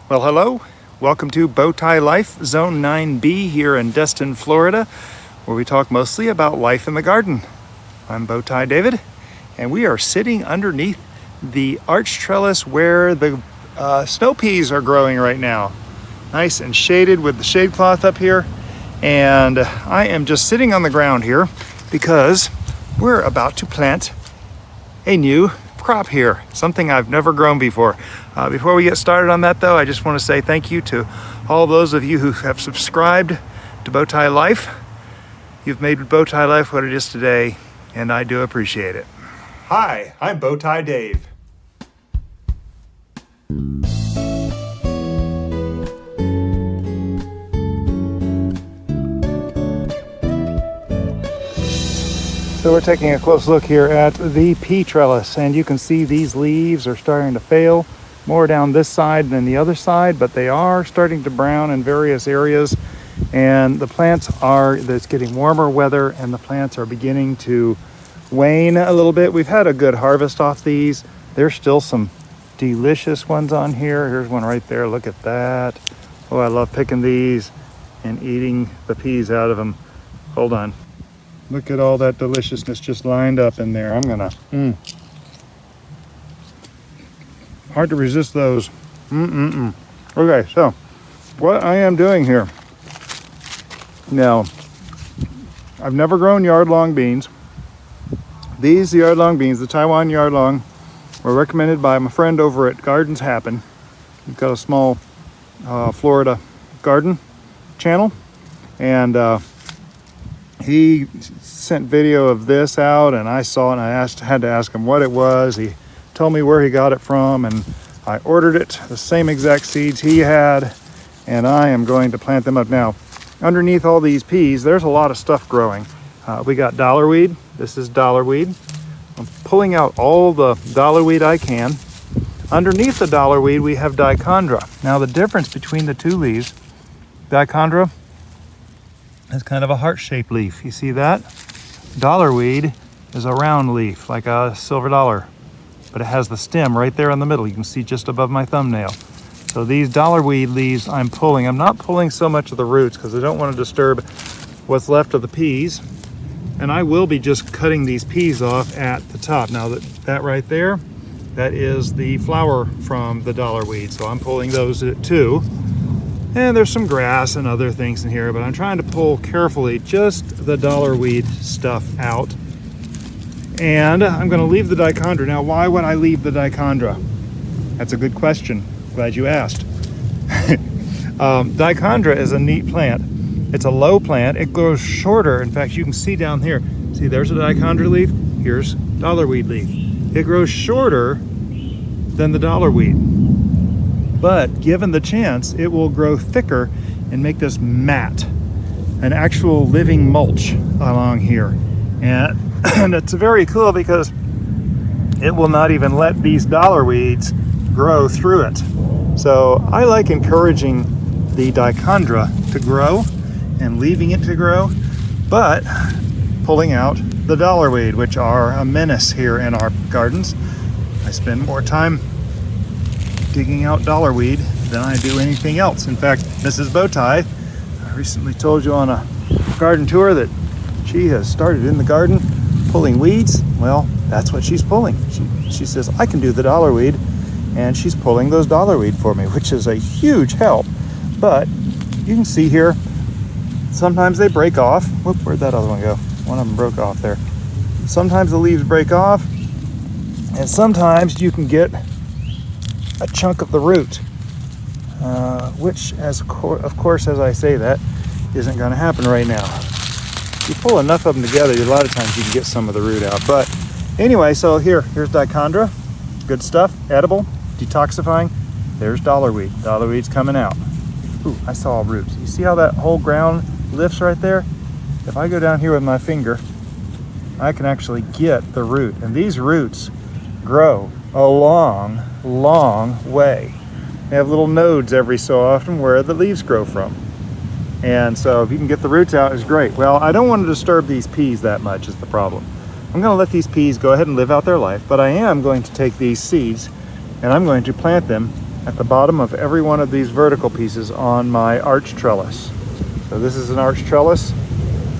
Well, hello. Welcome to Bowtie Life, Zone 9B here in Destin, Florida, where we talk mostly about life in the garden. I'm Bowtie David, and we are sitting underneath the arch trellis where the snow peas are growing right now. Nice and shaded with the shade cloth up here. And I am just sitting on the ground here because we're about to plant a new crop here, something I've never grown before. Before we get started on that though, I just want to say thank you to all those of you who have subscribed to Bowtie Life. You've made Bowtie Life what it is today, and I do appreciate it. Hi, I'm Bowtie Dave. So we're taking a close look here at the pea trellis, and you can see these leaves are starting to fail more down this side than the other side, but they are starting to brown in various areas, and the plants it's getting warmer weather and the plants are beginning to wane a little bit. We've had a good harvest off these. There's still some delicious ones on here. Here's one right there. Look at that. Oh, I love picking these and eating the peas out of them. Hold on. Look at all that deliciousness just lined up in there. I'm gonna, hard to resist those. Okay, so what I am doing here. Now, I've never grown yard-long beans. These yard-long beans, the Taiwan yard-long, were recommended by my friend over at Gardens Happen. He's got a small Florida garden channel, and he sent video of this out, and I saw it, and I had to ask him what it was. He told me where he got it from, and I ordered it, the same exact seeds he had, and I am going to plant them up now. Underneath all these peas, there's a lot of stuff growing. We got dollarweed. This is dollarweed. I'm pulling out all the dollarweed I can. Underneath the dollarweed, we have dichondra. Now, the difference between the two leaves, dichondra is kind of a heart-shaped leaf. You see that? Dollarweed is a round leaf, like a silver dollar, but it has the stem right there in the middle. You can see just above my thumbnail. So these dollarweed leaves I'm pulling. I'm not pulling so much of the roots because I don't want to disturb what's left of the peas. And I will be just cutting these peas off at the top. Now that right there, that is the flower from the dollarweed. So I'm pulling those too. And there's some grass and other things in here, but I'm trying to pull carefully just the dollarweed stuff out. And I'm going to leave the dichondra. Now, why would I leave the dichondra? That's a good question. Glad you asked. Dichondra is a neat plant. It's a low plant. It grows shorter. In fact, you can see down here. See, there's a dichondra leaf. Here's dollarweed leaf. It grows shorter than the dollarweed. But given the chance, it will grow thicker and make this mat, an actual living mulch along here. And it's very cool because it will not even let these dollarweeds grow through it. So I like encouraging the dichondra to grow and leaving it to grow, but pulling out the dollarweed, which are a menace here in our gardens. I spend more time digging out dollarweed than I do anything else. In fact, Mrs. Bowtie, I recently told you on a garden tour that she has started in the garden pulling weeds. Well, that's what she's pulling. She says, I can do the dollarweed, and she's pulling those dollarweed for me, which is a huge help. But you can see here, sometimes they break off. Whoop, where'd that other one go? One of them broke off there. Sometimes the leaves break off, and sometimes you can get a chunk of the root, which, of course, as I say that, isn't going to happen right now. If you pull enough of them together, a lot of times you can get some of the root out. But anyway, so here's dichondra, good stuff, edible, detoxifying. There's dollarweed. Dollarweed's coming out. Ooh, I saw roots. You see how that whole ground lifts right there? If I go down here with my finger, I can actually get the root. And these roots grow a long way. They have little nodes every so often where the leaves grow from. And so if you can get the roots out, it's great. Well, I don't want to disturb these peas that much is the problem. I'm going to let these peas go ahead and live out their life, but I am going to take these seeds and I'm going to plant them at the bottom of every one of these vertical pieces on my arch trellis. So this is an arch trellis,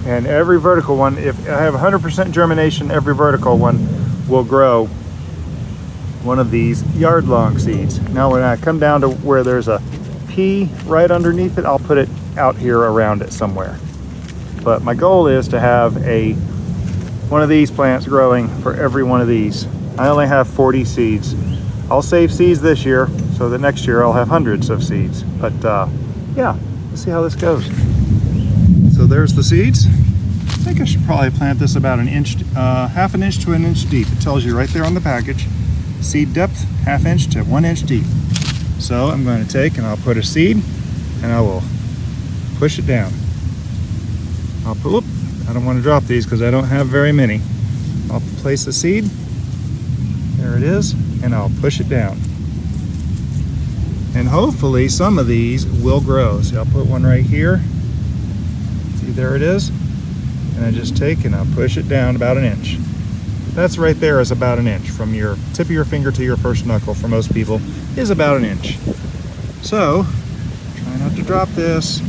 and every vertical one, if I have 100% germination, every vertical one will grow one of these yard-long seeds. Now when I come down to where there's a pea right underneath it, I'll put it out here around it somewhere. But my goal is to have one of these plants growing for every one of these. I only have 40 seeds. I'll save seeds this year so that next year I'll have hundreds of seeds. But yeah, let's see how this goes. So there's the seeds. I think I should probably plant this about an inch, half an inch to an inch deep. It tells you right there on the package. Seed depth, half inch to 1 inch deep. So I'm going to take and I'll put a seed and I will push it down. I don't want to drop these because I don't have very many. I'll place the seed. There it is. And I'll push it down. And hopefully some of these will grow. See, I'll put one right here. See, there it is. And I just take and I'll push it down about an inch. That's right there is about an inch. From your tip of your finger to your first knuckle for most people is about an inch. So, try not to drop this.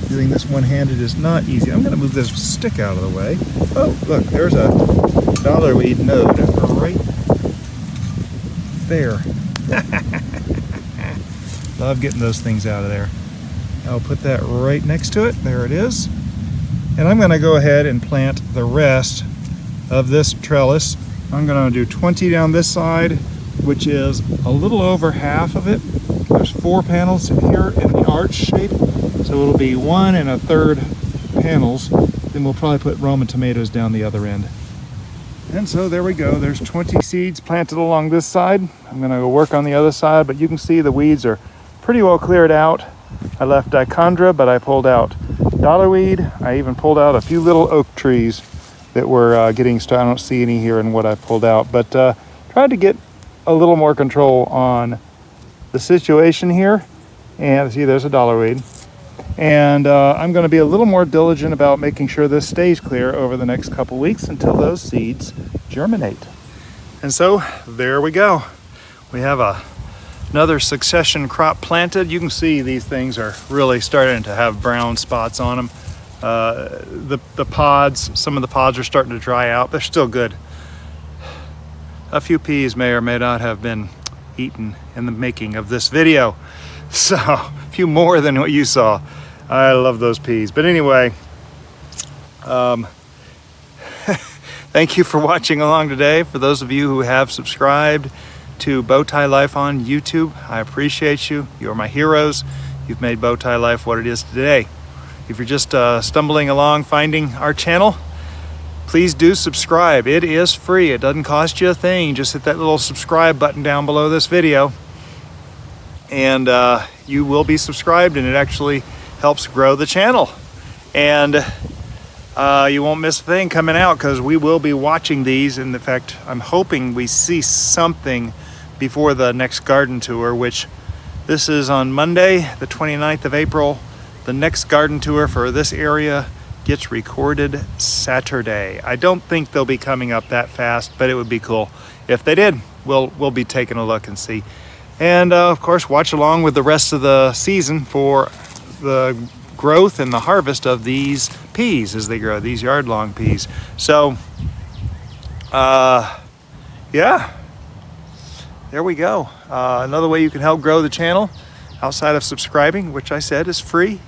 Doing this one-handed is not easy. I'm going to move this stick out of the way. Oh, look, there's a dollarweed node right there. Love getting those things out of there. I'll put that right next to it. There it is. And I'm going to go ahead and plant the rest of this trellis. I'm going to do 20 down this side, which is a little over half of it. There's 4 panels here in the arch shape, so it'll be 1 1/3 panels. Then we'll probably put Roman tomatoes down the other end. And so there we go. There's 20 seeds planted along this side. I'm going to go work on the other side, but you can see the weeds are pretty well cleared out. I left dichondra, but I pulled out dollarweed. I even pulled out a few little oak trees that were getting started. I don't see any here in what I pulled out, but tried to get a little more control on the situation here. And see, there's a dollarweed. And I'm going to be a little more diligent about making sure this stays clear over the next couple weeks until those seeds germinate. And so there we go. We have another succession crop planted. You can see these things are really starting to have brown spots on them. The pods, some of the pods are starting to dry out. They're still good. A few peas may or may not have been eaten in the making of this video. So a few more than what you saw. I love those peas. But anyway, thank you for watching along today. For those of you who have subscribed to Bowtie Life on YouTube, I appreciate you. You're my heroes. You've made Bowtie Life what it is today. If you're just stumbling along finding our channel, please do subscribe. It is free. It doesn't cost you a thing. Just hit that little subscribe button down below this video and you will be subscribed, and it actually helps grow the channel. And you won't miss a thing coming out because we will be watching these. And in fact, I'm hoping we see something before the next garden tour, which this is on Monday, the 29th of April. The next garden tour for this area gets recorded Saturday. I don't think they'll be coming up that fast, but it would be cool. If they did, we'll be taking a look and see. And of course, watch along with the rest of the season for the growth and the harvest of these peas as they grow, these yard-long peas. So, yeah, there we go. Another way you can help grow the channel outside of subscribing, which I said is free,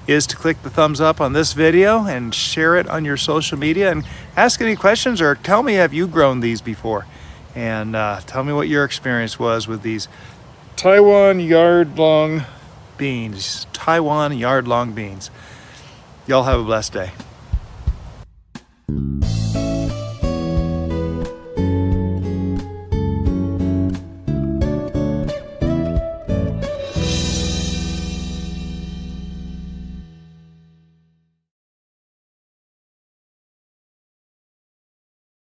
is to click the thumbs up on this video and share it on your social media, and ask any questions or tell me, have you grown these before? And tell me what your experience was with these Taiwan yard-long beans. Taiwan yard-long beans. Y'all have a blessed day.